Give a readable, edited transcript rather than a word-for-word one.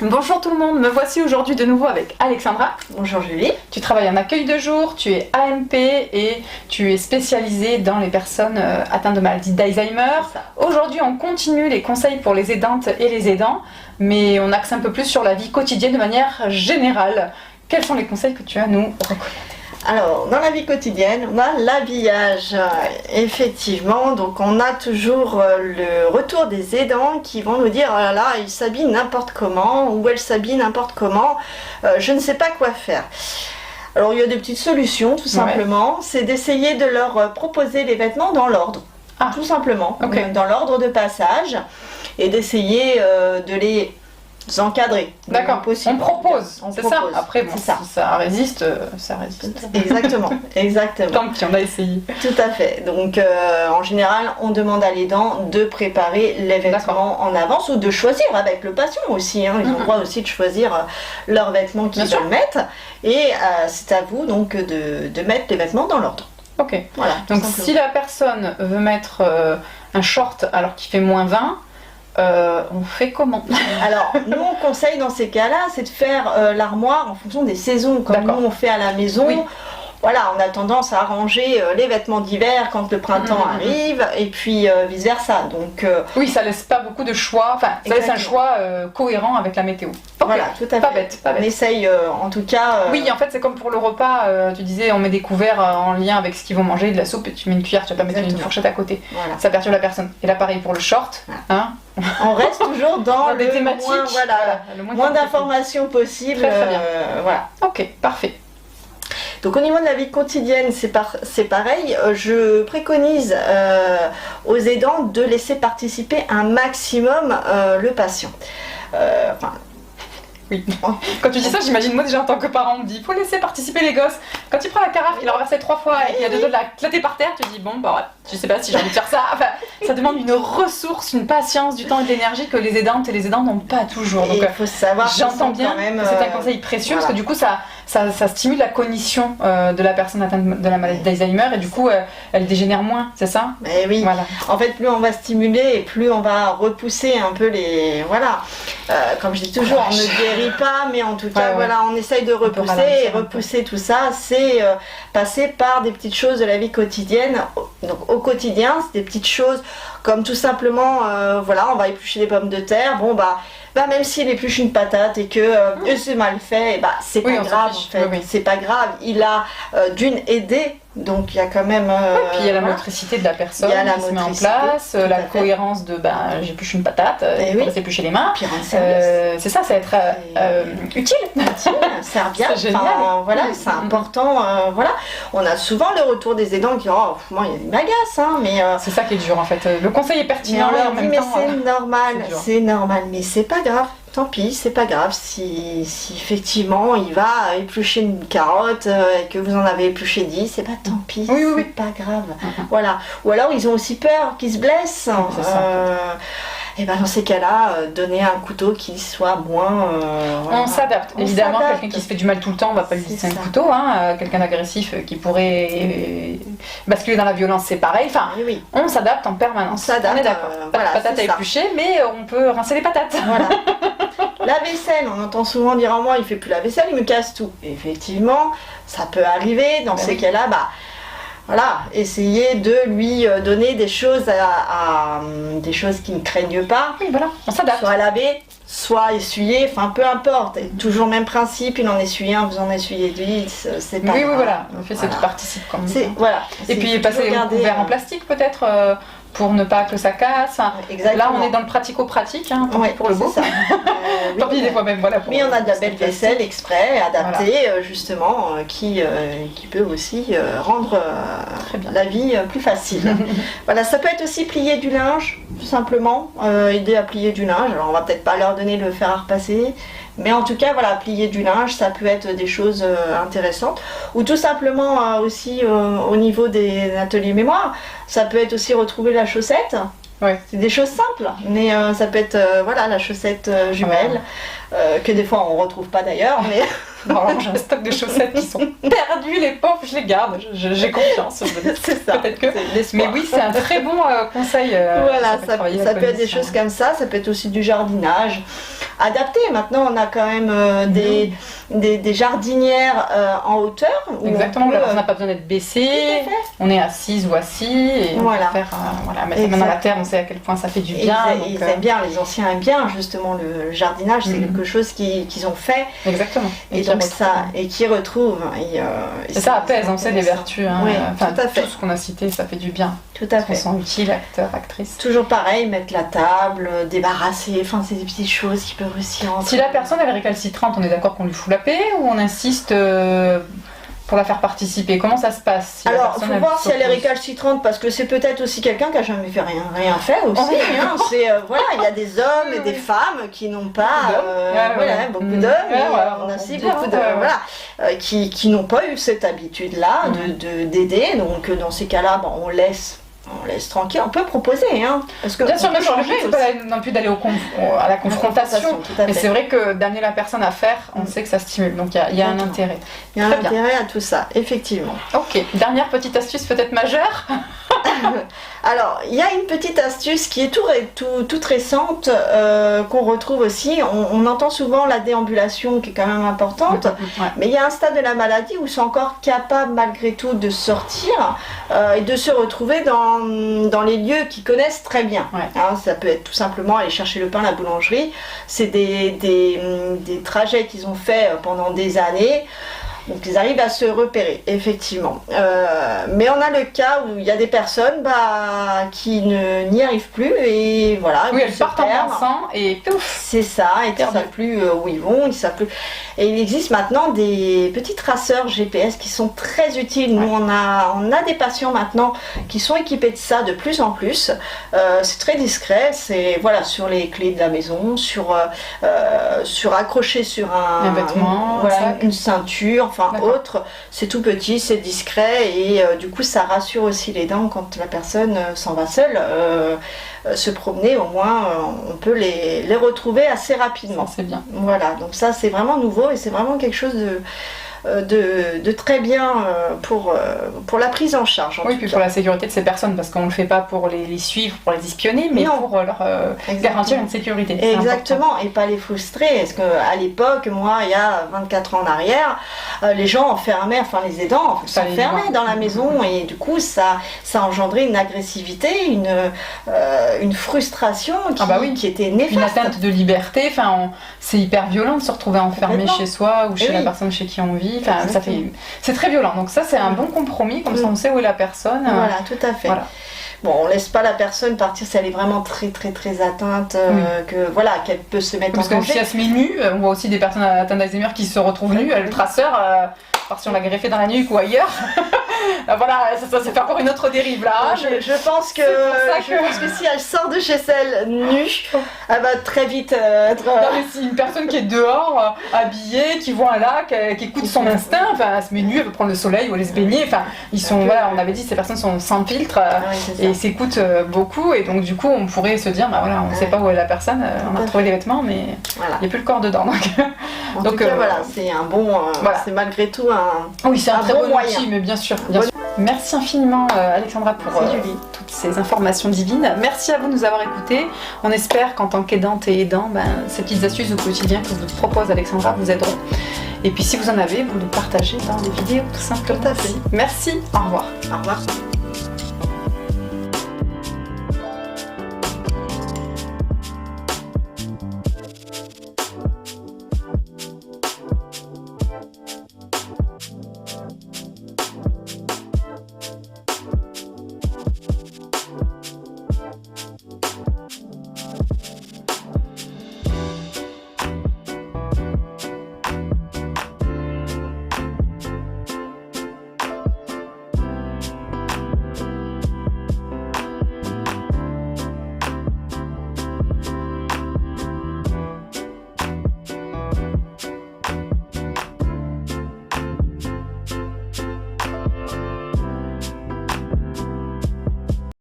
Bonjour tout le monde, me voici aujourd'hui de nouveau avec Alexandra. Bonjour Julie. Tu travailles en accueil de jour, tu es AMP et tu es spécialisée dans les personnes atteintes de maladie d'Alzheimer. Aujourd'hui on continue les conseils pour les aidantes et les aidants, mais on axe un peu plus sur la vie quotidienne de manière générale. Quels sont les conseils que tu as à nous recommander ? Alors, dans la vie quotidienne, on a l'habillage. Effectivement, donc on a toujours le retour des aidants qui vont nous dire « Oh là là, il s'habille n'importe comment » ou « Elle s'habille n'importe comment, je ne sais pas quoi faire ». Alors, il y a des petites solutions, tout simplement. C'est d'essayer de leur proposer les vêtements dans l'ordre. Tout simplement, dans l'ordre de passage. Et d'essayer de les encadrer. D'accord, on propose, c'est ça. Après, bon, ça. Si ça résiste, ça résiste. Exactement, exactement. Tant pis, on a essayé. Tout à fait. Donc, en général, on demande à l'aidant de préparer les vêtements en avance ou de choisir avec le patient aussi. Hein. Ils ont le droit aussi de choisir leurs vêtements qu'ils veulent mettre. Et c'est à vous donc de mettre les vêtements dans l'ordre. Ok. Voilà. Donc, si la personne veut mettre un short alors qu'il fait -20, on fait comment? Alors, nous on conseille dans ces cas-là, c'est de faire l'armoire en fonction des saisons, comme nous on fait à la maison. Oui. Voilà, on a tendance à ranger les vêtements d'hiver quand le printemps arrive, et puis vice versa. Donc, oui, ça laisse pas beaucoup de choix, enfin, ça laisse un choix cohérent avec la météo. Voilà, tout à fait. Pas bête. On essaye en tout cas. Oui, en fait, c'est comme pour le repas, tu disais, on met des couverts en lien avec ce qu'ils vont manger, de la soupe, et tu mets une cuillère, tu vas pas mettre une fourchette à côté. Voilà. Ça perturbe la personne. Et là, pareil pour le short, hein. On reste toujours dans des thématiques, moins d'informations possibles. Très bien. Voilà. Ok, parfait. Donc au niveau de la vie quotidienne, c'est pareil. Je préconise aux aidants de laisser participer un maximum le patient. Oui. Quand tu dis ça, j'imagine moi déjà en tant que parent, on me dit il faut laisser participer les gosses. Quand il prend la carafe, il a renversé 3 fois et qu'il y a 2 autres éclaté par terre, tu te dis bon bah ouais, je sais pas si j'ai envie de faire ça. Enfin, ça demande une ressource, une patience, du temps et de l'énergie que les aidantes et les aidants n'ont pas toujours. Donc il faut savoir. J'entends bien. C'est un conseil précieux parce que du coup ça stimule la cognition de la personne atteinte de la maladie d'Alzheimer et du coup elle dégénère moins, c'est ça? Mais oui. Voilà. En fait, plus on va stimuler et plus on va repousser un peu les comme je dis toujours, on ne guérit pas, mais en tout cas, voilà, on essaye de repousser et repousser tout ça. C'est passer par des petites choses de la vie quotidienne. Donc au quotidien, c'est des petites choses comme tout simplement, voilà, on va éplucher des pommes de terre. Bon bah même s'il épluche une patate et que c'est mal fait, c'est pas grave en fait. C'est pas grave. Il a d'une aidée. Donc il y a quand même. Puis il y a la motricité de la personne qui se met en place, la cohérence de j'épluche une patate, il faut s'éplucher les mains. C'est ça, ça va être utile. Serviable. C'est génial. Voilà, c'est important. Voilà. On a souvent le retour des aidants qui disent oh, moi il m'agace, hein, mais. C'est ça qui est dur en fait. Le conseil est pertinent mais en même temps. C'est normal, mais c'est pas grave. Tant pis, c'est pas grave si effectivement il va éplucher une carotte et que vous en avez épluché 10, c'est pas tant pis, c'est pas grave. Voilà. Ou alors ils ont aussi peur qu'ils se blessent. Et dans ces cas-là, donner un couteau qui soit moins. On s'adapte. Évidemment, quelqu'un qui se fait du mal tout le temps, on va pas lui laisser un couteau. Hein. Quelqu'un d'agressif qui pourrait basculer dans la violence, c'est pareil. Enfin, on s'adapte en permanence. On est d'accord. Pas de patates à éplucher, mais on peut rincer les patates. Voilà. La vaisselle, on entend souvent dire moi il fait plus la vaisselle, il me casse tout. Et effectivement, ça peut arriver. Dans ces cas-là, voilà, essayer de lui donner des choses des choses qui ne craignent pas. Oui, voilà, on s'adapte. Soit laver, soit essuyer, enfin peu importe. Et toujours le même principe, il en essuie un, vous en essuyez 10, c'est pas grave. Oui, voilà, le fait c'est que tu participes quand même. Voilà. Et puis passer au couvert en plastique peut-être pour ne pas que ça casse. Là, on est dans le pratico-pratique, tant pis pour le beau. Tant pis des fois même, voilà. Mais on a de la belle vaisselle exprès, adaptée, justement, qui peut aussi rendre la vie plus facile. Voilà, ça peut être aussi plier du linge, tout simplement, aider à plier du linge. Alors, on va peut-être pas leur donner le fer à repasser, mais en tout cas, voilà, plier du linge, ça peut être des choses intéressantes. Ou tout simplement aussi au niveau des ateliers mémoire, ça peut être aussi retrouver la chaussette. C'est des choses simples, mais ça peut être la chaussette jumelle, que des fois on ne retrouve pas d'ailleurs. Mais... Alors, j'ai un stock de chaussettes qui sont perdues, les pauvres, je les garde, j'ai confiance. C'est ça. Peut-être que. Mais oui, c'est un très bon conseil. Voilà, ça peut être des choses comme ça peut être aussi du jardinage. adapté. Maintenant, on a quand même des jardinières en hauteur. Exactement, on n'a pas besoin d'être baissé, on est assise ou assis et on peut faire, mettre la main dans la terre, on sait à quel point ça fait du bien. Ils aiment bien, les anciens aiment bien justement le jardinage, c'est quelque chose qu'ils ont fait. Exactement. Et donc et qui retrouvent. Et ça apaise, on sait les vertus. Hein, oui, tout à fait. Tout ce qu'on a cité, ça fait du bien. Tout à fait. On se sent utile, acteur, actrice. Toujours pareil, mettre la table, débarrasser, enfin c'est des petites choses qui peuvent aussi entrer. Si la personne elle est récalcitrante, on est d'accord qu'on lui fout la paix ou on insiste pour la faire participer? Comment ça se passe? Si alors, il faut voir si elle est récalcitrante, parce que c'est peut-être aussi quelqu'un qui n'a jamais fait rien fait aussi. Hein. Voilà, il y a des hommes et des femmes qui n'ont pas beaucoup d'hommes, on a aussi beaucoup de qui n'ont pas eu cette habitude-là d'aider. Donc dans ces cas-là, on laisse tranquille, on peut proposer, hein, parce que bien sûr, même changer, c'est pas non plus d'aller à la confrontation, mais c'est vrai que d'amener la personne à faire, on sait que ça stimule, donc il y a un intérêt. Il y a un intérêt à tout ça, effectivement. Ok, dernière petite astuce peut-être majeure. Alors, il y a une petite astuce qui est toute récente, qu'on retrouve aussi. On entend souvent la déambulation qui est quand même importante, mais il y a un stade de la maladie où ils sont encore capables malgré tout de sortir et de se retrouver dans les lieux qu'ils connaissent très bien. Hein, ça peut être tout simplement aller chercher le pain à la boulangerie. C'est des trajets qu'ils ont fait pendant des années. Donc ils arrivent à se repérer, effectivement. Mais on a le cas où il y a des personnes qui n'y arrivent plus et voilà. Oui, elles partent en pensant et pouf. C'est ça, et ils ne savent plus où ils vont, ils savent plus. Et il existe maintenant des petits traceurs GPS qui sont très utiles. Nous, on a des patients maintenant qui sont équipés de ça de plus en plus. C'est très discret, c'est sur les clés de la maison, accroché sur un vêtement, une ceinture. Autre, c'est tout petit, c'est discret et du coup ça rassure aussi les dents quand la personne s'en va seule se promener, au moins on peut les retrouver assez rapidement. C'est bien. Voilà, donc ça c'est vraiment nouveau et c'est vraiment quelque chose de très bien pour la prise en charge. Oui, puis pour la sécurité de ces personnes, parce qu'on ne le fait pas pour les suivre, pour les espionner, mais pour leur garantir une sécurité. Exactement, et pas les frustrer. Parce qu'à l'époque, moi, il y a 24 ans en arrière, les gens enfermaient, les aidants s'enfermaient dans la maison, et du coup, ça engendrait une agressivité, une frustration qui était néfaste. Une atteinte de liberté, c'est hyper violent de se retrouver enfermé chez soi ou chez la personne chez qui on vit. C'est très violent, donc ça c'est un bon compromis, comme ça on sait où est la personne. Voilà, tout à fait. Voilà. Bon, on laisse pas la personne partir si elle est vraiment très très très atteinte, qu'elle peut se mettre en danger. Parce que si elle se met nue, on voit aussi des personnes atteintes d'Alzheimer qui se retrouvent nues, le traceur, si on l'a greffé dans la nuque ou ailleurs, ça fait encore une autre dérive là. Je pense que si elle sort de chez elle nue, elle va très vite être... Non, mais si une personne qui est dehors, habillée, qui voit un lac, qui écoute son instinct, elle se met nue, elle veut prendre le soleil ou aller se baigner, ils sont, on avait dit, ces personnes sont sans filtre et s'écoutent beaucoup, et donc du coup on pourrait se dire, on ne sait pas où est la personne, on a trouvé les vêtements, mais il n'y a plus le corps dedans. En tout cas, c'est un bon... c'est malgré tout oui, c'est un très bon outil, mais bien sûr. Merci infiniment Alexandra pour toutes ces informations divines. Merci à vous de nous avoir écoutés. On espère qu'en tant qu'aidante et aidant, ces petites astuces au quotidien que vous propose Alexandra vous aideront. Et puis si vous en avez, vous le partagez dans les vidéos tout simplement. Tout à fait. Merci, au revoir. Au revoir.